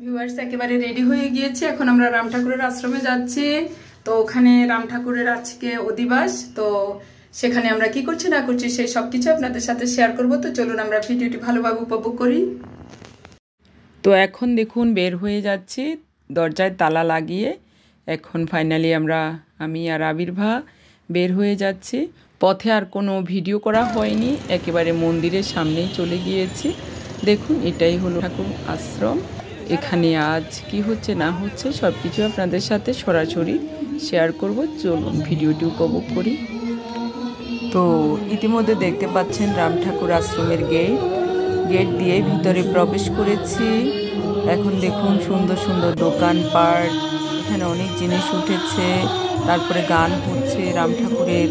Viewers একেবারে ready হয়ে গিয়েছে। এখন আমরা রাম ঠাকুরের আশ্রমে যাচ্ছি। তো ওখানে রাম ঠাকুরের আজকে অধিবাস, তো সেখানে আমরা কি করছি না করছি সেই সব কিছু আপনাদের সাথে শেয়ার করব। তো চলুন আমরা ভিডিওটি ভালোভাবে উপভোগ করি। তো এখন দেখুন বের হয়ে যাচ্ছি দরজায় তালা লাগিয়ে। এখন ফাইনালি আমি আর আবির্ভা বের হয়ে যাচ্ছি। পথে আর কোনো ভিডিও করা হয়নি, একেবারে মন্দিরের সামনেই চলে গিয়েছি। দেখুন এটাই হলো ঠাকুর আশ্রম। এখানে আজ কি হচ্ছে না হচ্ছে সব কিছু আপনাদের সাথে সরাসরি শেয়ার করব। চলুন ভিডিওটি উপভোগ করি। তো ইতিমধ্যে দেখতে পাচ্ছেন রাম ঠাকুর আশ্রমের গেট দিয়ে ভিতরে প্রবেশ করেছি। এখন দেখুন সুন্দর সুন্দর দোকানপাট, এখানে অনেক জিনিস উঠেছে, তারপরে গান হচ্ছে রাম ঠাকুরের।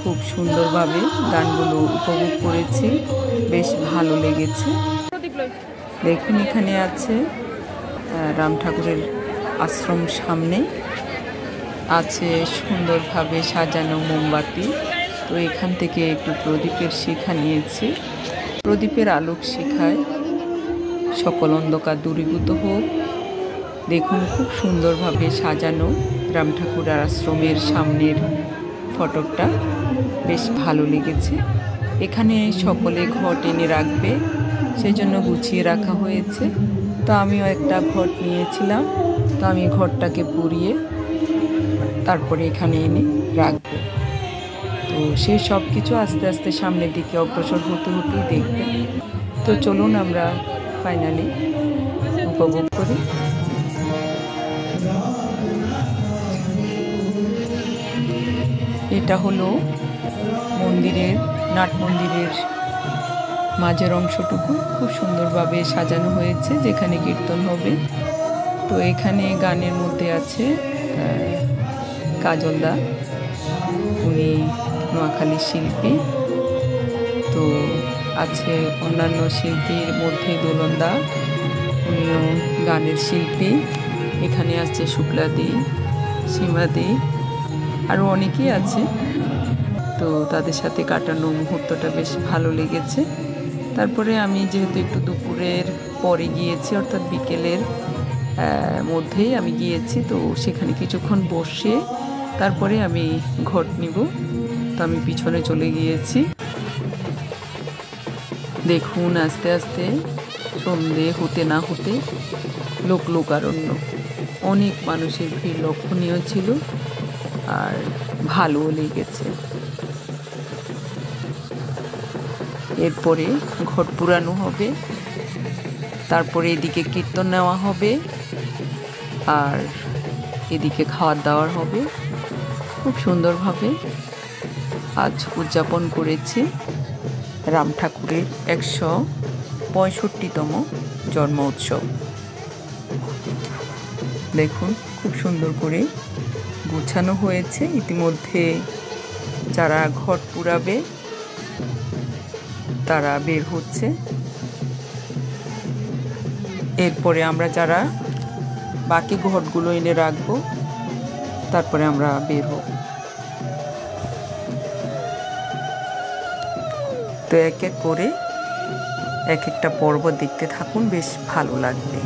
খুব সুন্দরভাবে গানগুলো উপভোগ করেছি, বেশ ভালো লেগেছে। দেখুন এখানে আছে রাম ঠাকুরের আশ্রম, সামনে আছে সুন্দরভাবে সাজানো মোমবাতি। তো এখান থেকে একটু প্রদীপের শিখা নিয়েছি। প্রদীপের আলোক শিখায় সকল অন্ধকার দূরীভূত হোক। দেখুন খুব সুন্দরভাবে সাজানো রাম ঠাকুর আশ্রমের সামনের ফটকটা, বেশ ভালো লেগেছে। এখানে সকলে ঘট এনে রাখবে, সেই জন্য গুছিয়ে রাখা হয়েছে। তো আমিও একটা ঘট নিয়েছিলাম, তো আমি ঘরটাকে পুড়িয়ে তারপরে এখানে এনে রাখবো। তো সেই সব কিছু আস্তে আস্তে সামনের দিকে অগ্রসর হতে হতেই দেখবে। তো চলুন আমরা ফাইনালি উপভোগ করি। এটা হলো নাট মন্দিরের মাঝের অংশটুকু, খুব সুন্দরভাবে সাজানো হয়েছে, যেখানে কীর্তন হবে। তো এখানে গানের মধ্যে আছে কাজলদা, উনি নোয়াখালীর শিল্পী। তো আছে অন্যান্য শিল্পীর মধ্যে দোলনদা, উনিও গানের শিল্পী। এখানে আছে শুক্লাদি, সীমাদি, আরও অনেকেই আছে। তো তাদের সাথে কাটানো মুহূর্তটা বেশ ভালো লেগেছে। তারপরে আমি যেহেতু একটু দুপুরের পরে গিয়েছি, অর্থাৎ বিকেলের মধ্যেই আমি গিয়েছি, তো সেখানে কিছুক্ষণ বসে তারপরে আমি ঘট নিব। তো আমি পিছনে চলে গিয়েছি। দেখুন আস্তে আস্তে সন্ধে হতে না হতে লোকারণ্য, অনেক মানুষের ভিড় লক্ষণীয় ছিল, আর ভালোও লেগেছে। এরপরে ঘট পুরানো হবে, তারপরে এদিকে কীর্তন নেওয়া হবে, আর এদিকে খাওয়ার দাওয়ার হবে। খুব সুন্দরভাবে আজ উদযাপন করেছি রাম ঠাকুরের 165তম জন্ম উৎসব। দেখুন খুব সুন্দর করে গোছানো হয়েছে। ইতিমধ্যে যারা ঘট পুরাবে তারা বের হচ্ছে। এরপরে আমরা যারা বাকি ঘটগুলো এনে রাখবো, তারপরে আমরা বের হব। তো এক এক করে এক একটা পর্ব দেখতে থাকুন, বেশ ভালো লাগবে।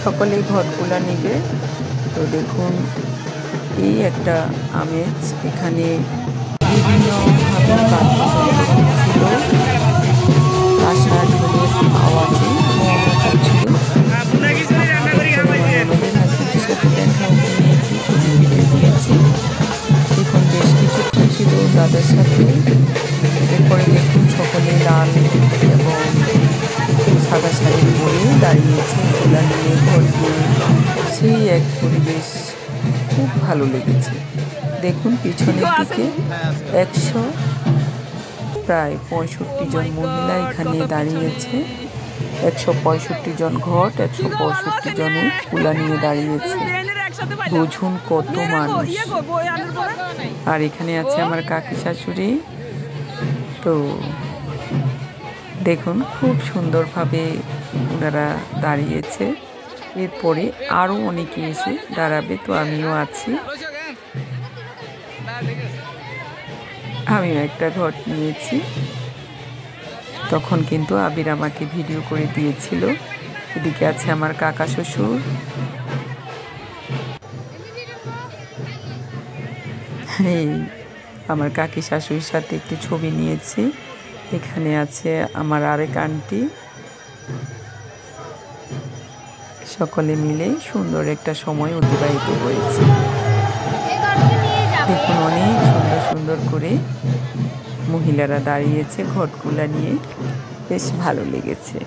সকলেই ঘটগুলা নিবে। তো দেখুন এই একটা আমেজ। এখানে বিভিন্ন হাতের বাদ্যযন্ত্র ছিল, কাঁসা ঢোলের আওয়াজে ছিল। আমাদের হাজবেন্ডের সাথে দেখা, ওখানে একটু ছবি ভিডিও দিয়েছি। সেখান বেশ কিছুক্ষণ ছিল দাদার সাথে। এরপরে দেখুন সকলে লাল এবং সাদা শাড়ি পরে দাঁড়িয়েছে, খোলা নিয়ে ঘর নিয়ে। সেই এক পরিবেশ খুব ভালো লেগেছে। দেখুন পিছনের দিকে 100 প্রায় 65 জন মহিলা এখানে দাঁড়িয়েছে। 165 জন ঘট, 165 জনে কুলা নিয়ে দাঁড়িয়েছে। বুঝুন কত মানুষ। আর এখানে আছে আমার কাকি শাশুড়ি। তো দেখুন খুব সুন্দরভাবে ওনারা দাঁড়িয়েছে। এরপরে আরও অনেকে এসে দাঁড়াবে, তো আমিও আছি। আমিও একটা ঘট নিয়েছি। তখন কিন্তু আবির আমাকে ভিডিও করে দিয়েছিল। এদিকে আছে আমার কাকা শ্বশুর। এই আমার কাকি শাশুড়ির সাথে একটু ছবি নিয়েছি। এখানে আছে আমার আরেক আন্টি। সকলে মিলে সুন্দর একটা সময় অতিবাহিত হয়েছে। দেখুন অনেক সুন্দর সুন্দর করে মহিলারা দাঁড়িয়েছে ঘটগুলা নিয়ে, বেশ ভালো লেগেছে।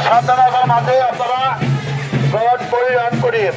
সাবধানতার মাঝে আপনারা ঘট পরিধান করিয়ে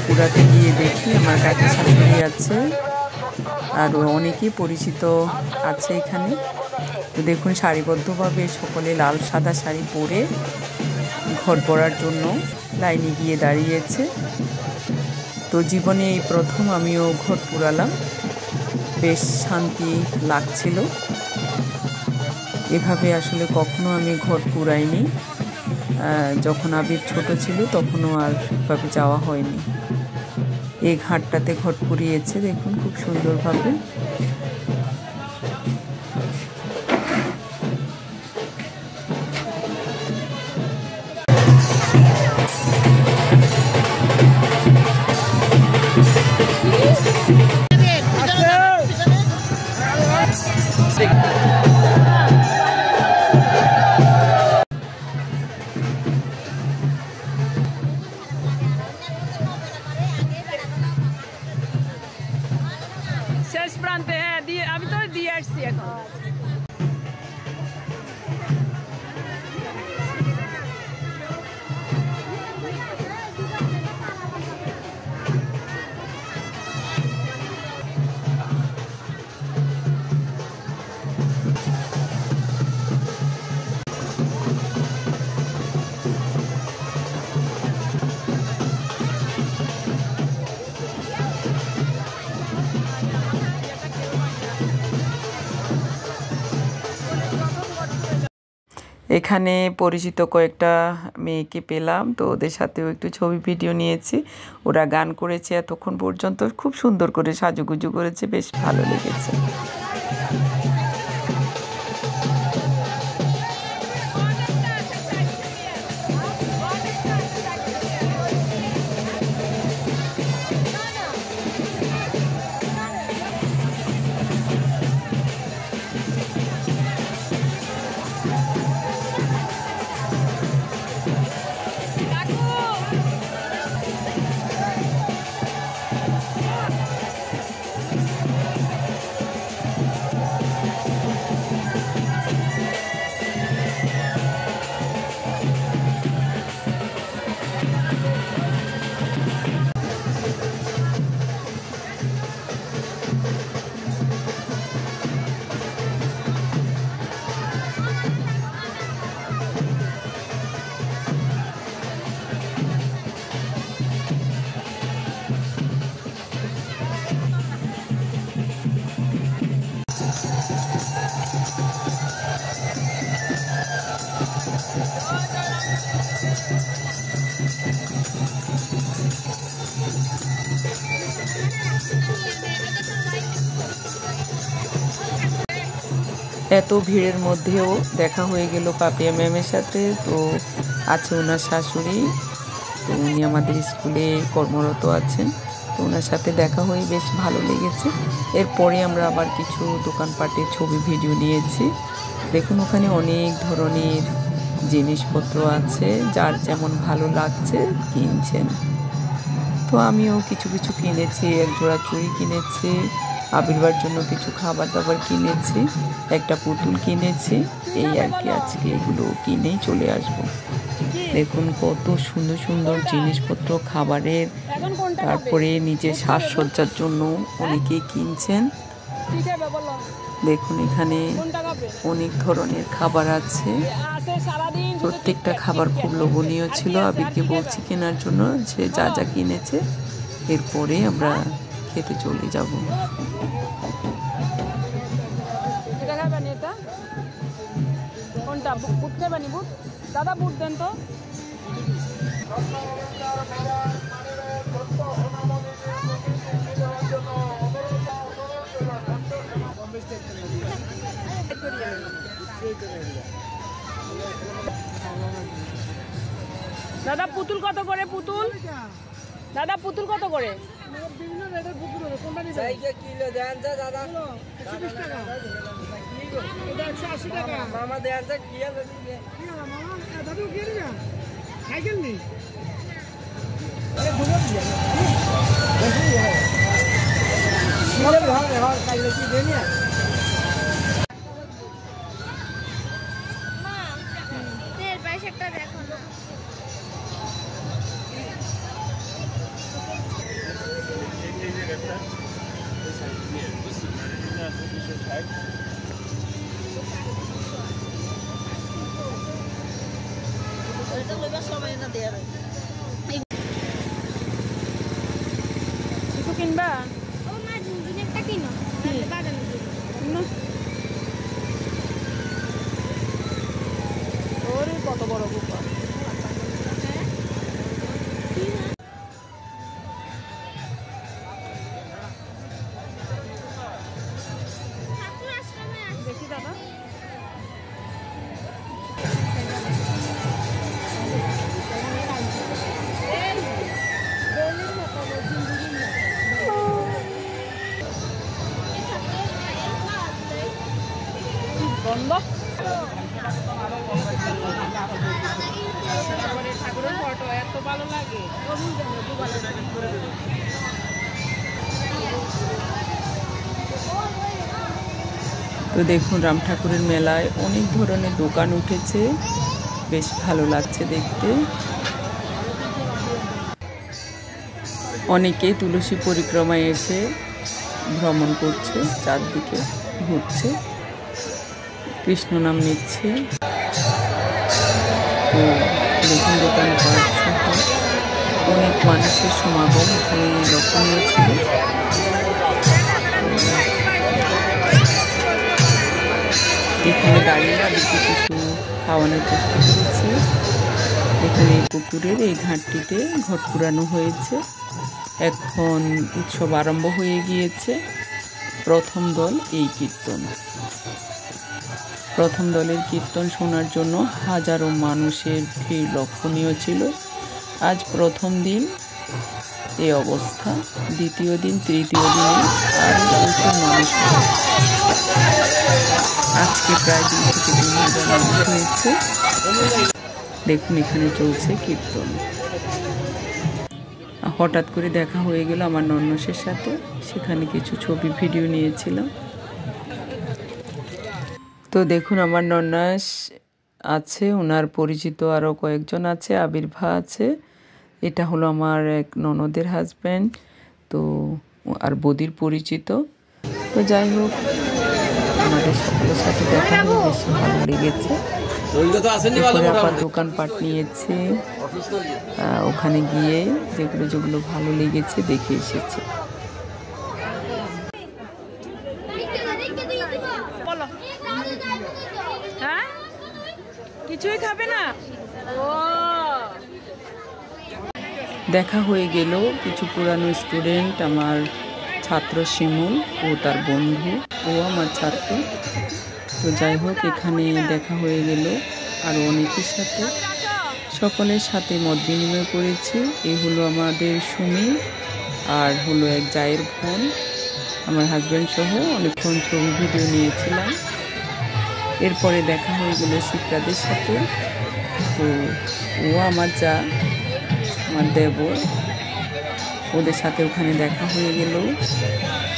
পুরাতে গিয়ে দেখি আমার কাকি শাশুড়ি আছে, আরও অনেকেই পরিচিত আছে এখানে। তো দেখুন সারিবদ্ধভাবে সকলে লাল সাদা শাড়ি পরে ঘট পড়ার জন্য লাইনে গিয়ে দাঁড়িয়েছে। তো জীবনে এই প্রথম আমিও ঘট পুরালাম, বেশ শান্তি লাগছিল। এভাবে আসলে কখনো আমি ঘট পুরাইনি। যখন আবির ছোট ছিল তখনও আর এভাবে যাওয়া হয়নি। এই ঘাটটাতে ঘট পুড়িয়েছে দেখুন খুব সুন্দরভাবে। শেষ প্রান্তে, হ্যাঁ দিয়ে আমি তো দিয়ে আসছি এখন। এখানে পরিচিত কয়েকটা মেয়েকে পেলাম, তো ওদের সাথেও একটু ছবি ভিডিও নিয়েছি। ওরা গান করেছে এতক্ষণ পর্যন্ত, খুব সুন্দর করে সাজুগুজু করেছে, বেশ ভালো লেগেছে। এত ভিড়ের মধ্যেও দেখা হয়ে গেল পাপিয়া ম্যামের সাথে। তো আছে ওনার শাশুড়ি, তো উনি আমাদের স্কুলে কর্মরত আছেন। তো ওনার সাথে দেখা হয়ে বেশ ভালো লেগেছে। এরপরে আমরা আবার কিছু দোকানপাটে ছবি ভিডিও নিয়েছি। দেখুন ওখানে অনেক ধরনের জিনিসপত্র আছে, যার যেমন ভালো লাগছে কিনছেন। তো আমিও কিছু কিছু কিনেছি, এক জোড়া চুড়ি কিনেছি, আবির্বার জন্য কিছু খাবার দাবার কিনেছি, একটা পুতুল কিনেছি। এই আর কি, আজকে এগুলো কিনেই চলে আসব। দেখুন কত সুন্দর সুন্দর জিনিসপত্র খাবারের, তারপরে নিজের সাজসজ্জার জন্য অনেকেই কিনছেন। দেখুন এখানে অনেক ধরনের খাবার আছে, প্রত্যেকটা খাবার খুব লোভনীয় ছিল। আবিরকে বলছি কেনার জন্য, সে যা যা কিনেছে এরপরে আমরা খেতে চলে যাব। কোনটা বুট খাবেন? বুট দাদা, বুট দেন তো। দাদা পুতুল কত করে? পুতুল দাদা, পুতুল কত করে? বিভিন্ন রেটের পুতুল আছে, কোনটা নিবেন? কিলো দেন যা দাদা, 120 টাকা। এটা 180 টাকা। মামা দেন যা, কি আছে দিবে? কি আছে মামা? দাদু কি নিবে? সাইকেল নি। আরে দুটো দিয়ে। দেখি হয়। মোরে ভাগ হয়, সাইকেল কি দেনি? মা, তেল পয়সাটা দেখো না। এই যে রেটটা এই সাইড দিয়ে কিছু কিনবা? ওরে কত বড় গুফা। দেখি দাদা, বন্ধ। ঠাকুরের ফটো এত ভালো লাগে। তো দেখুন রাম ঠাকুরের মেলায় অনেক ধরনের দোকান উঠেছে, বেশ ভালো লাগছে দেখতে। অনেকেই তুলসী পরিক্রমায় এসে ভ্রমণ করছে, চারদিকে ঘুরছে, কৃষ্ণ নাম নিচ্ছে। তো দেখুন দোকানপাট সহ অনেক মানুষের সমাগম এখানে লক্ষণীয় ছিল। এখানে দাঁড়িয়ে তাদেরকে কিছু খাওয়ানোর চেষ্টা করেছি। এখানে পুকুরের এই ঘাটটিতে ঘট পুরানো হয়েছে। এখন উৎসব আরম্ভ হয়ে গিয়েছে। প্রথম দল এই কীর্তন, প্রথম দলের কীর্তন শোনার জন্য হাজারো মানুষের ভিড় লক্ষণীয় ছিল। আজ প্রথম দিন এই অবস্থা, দ্বিতীয় দিন তৃতীয় দিনে আর প্রচুর মানুষ। আজকে প্রায় 2 থেকে 3 হাজার মানুষ হয়েছে। দেখুন এখানে চলছে কীর্তন। হঠাৎ করে দেখা হয়ে গেল আমার নন্নসের সাথে, সেখানে কিছু ছবি ভিডিও নিয়েছিলাম। তো দেখুন আমার নন্নাস আছে, ওনার পরিচিত আরও কয়েকজন আছে, আবির্ভা আছে, এটা হলো আমার এক ননদের হাজব্যান্ড, তো আর বদির পরিচিত। তো যাই হোক আমাদের সকলের সাথে দেখা হয়ে বেশি ভালো লেগেছে। আবার দোকানপাট নিয়েছে, ওখানে গিয়ে যেগুলো যেগুলো ভালো লেগেছে দেখে এসেছে। হ্যাঁ, কিছুই খাবে না? দেখা হয়ে গেল কিছু পুরানো স্টুডেন্ট, আমার ছাত্র শিমুল ও তার বন্ধু, ও আমার ছাত্র। তো যাই হোক এখানে দেখা হয়ে গেল আরও অনেকের সাথে, সকলের সাথে মত বিনিময় করেছি। এই হলো আমাদের সুমি, আর হলো এক জায়ের বোন, আমার হাজব্যান্ড সহ অনেকক্ষণ ছবি ভিডিও নিয়েছিলাম। এরপরে দেখা হয়ে গেল শিক্ষাদের সাথে। তো ও আমার যা, আমার দেবর, ওদের সাথে ওখানে দেখা হয়ে গেল।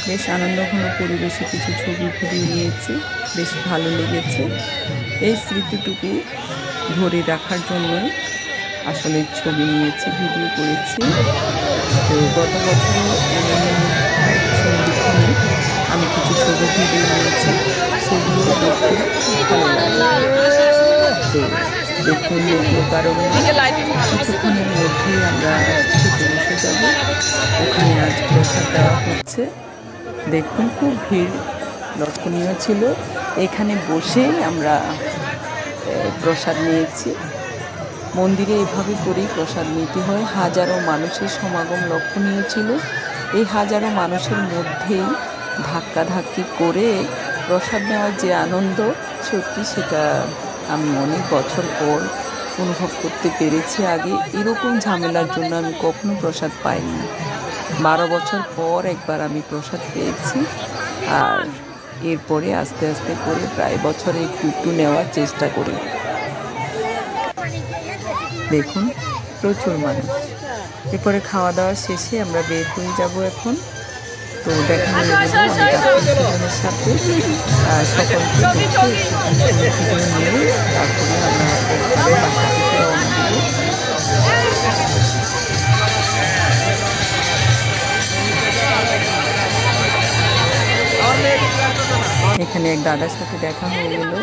বেশ আনন্দঘন পরিবেশে কিছু ছবি ভিডিও নিয়েছি, বেশ ভালো লেগেছে। এই স্মৃতিটুকু ধরে রাখার জন্য আসলে ছবি নিয়েছি, ভিডিও করেছি। তো গত বছর আমি কিছু ছবি ভিডিও নিয়েছি, সেগুলো দেখতে খুব ভালো লাগে। তো দেখুন কারণ কিছুক্ষণের মধ্যেই আমরা খেতে বসে যাব, ওখানে আজ প্রসাদ দেওয়া হচ্ছে। দেখুন খুব ভিড় লক্ষণীয় ছিল, এখানে বসেই আমরা প্রসাদ নিয়েছি। মন্দিরে এভাবে করেই প্রসাদ নিতে হয়। হাজারো মানুষের সমাগম লক্ষণীয় ছিল। এই হাজারো মানুষের মধ্যেই ধাক্কাধাক্কি করে প্রসাদ নেওয়ার যে আনন্দ, সত্যি সেটা আমি অনেক বছর পর অনুভব করতে পেরেছি। আগে এরকম ঝামেলার জন্য আমি কখনো প্রসাদ পাইনি। 12 বছর পর একবার আমি প্রসাদ পেয়েছি, আর এরপরে আস্তে আস্তে করে প্রায় বছরে একটু একটু নেওয়ার চেষ্টা করি। দেখুন প্রচুর মানুষ। এরপরে খাওয়া দাওয়া শেষে আমরা বের হয়ে যাব এখন। তো দেখা হয়ে গেল অনেক সাথে, সকলকে নিয়ে তারপরে আমরা বাসা থেকে রওনা দিব। এখানে এক দাদার সাথে দেখা হয়ে গেল,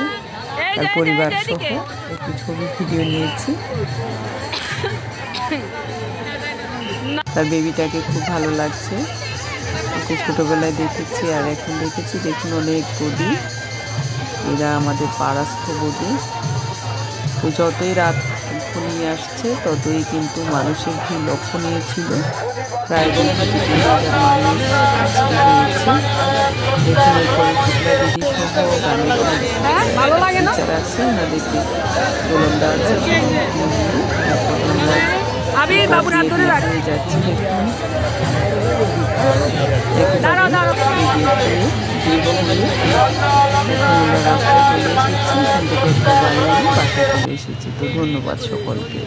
তার পরিবার সহ একটু ছবি ভিডিও নিয়েছি। তার বেবিটাকে খুব ভালো লাগছে। ওকে ছোটবেলায় দেখেছি আর এখন দেখেছি। দেখুন অনেক বডি, এরা আমাদের পাড়াস্থ বডি। তো যতই রাত ঘনিয়ে আসছে ততই কিন্তু মানুষের ভিড় লক্ষণীয় ছিল। প্রায় 2,000 মানুষ আজকে হয়েছে। দেখুন এরপরে শুক্লা দিদি সহ গানের টিচার আছে, ওনাদেরকে গোলন্দা আছে যাচ্ছি। রাস্তায় চলে এসেছি, এখান থেকে একটা বাড়ি বাসায় চলে এসেছি। তো ধন্যবাদ সকলকে।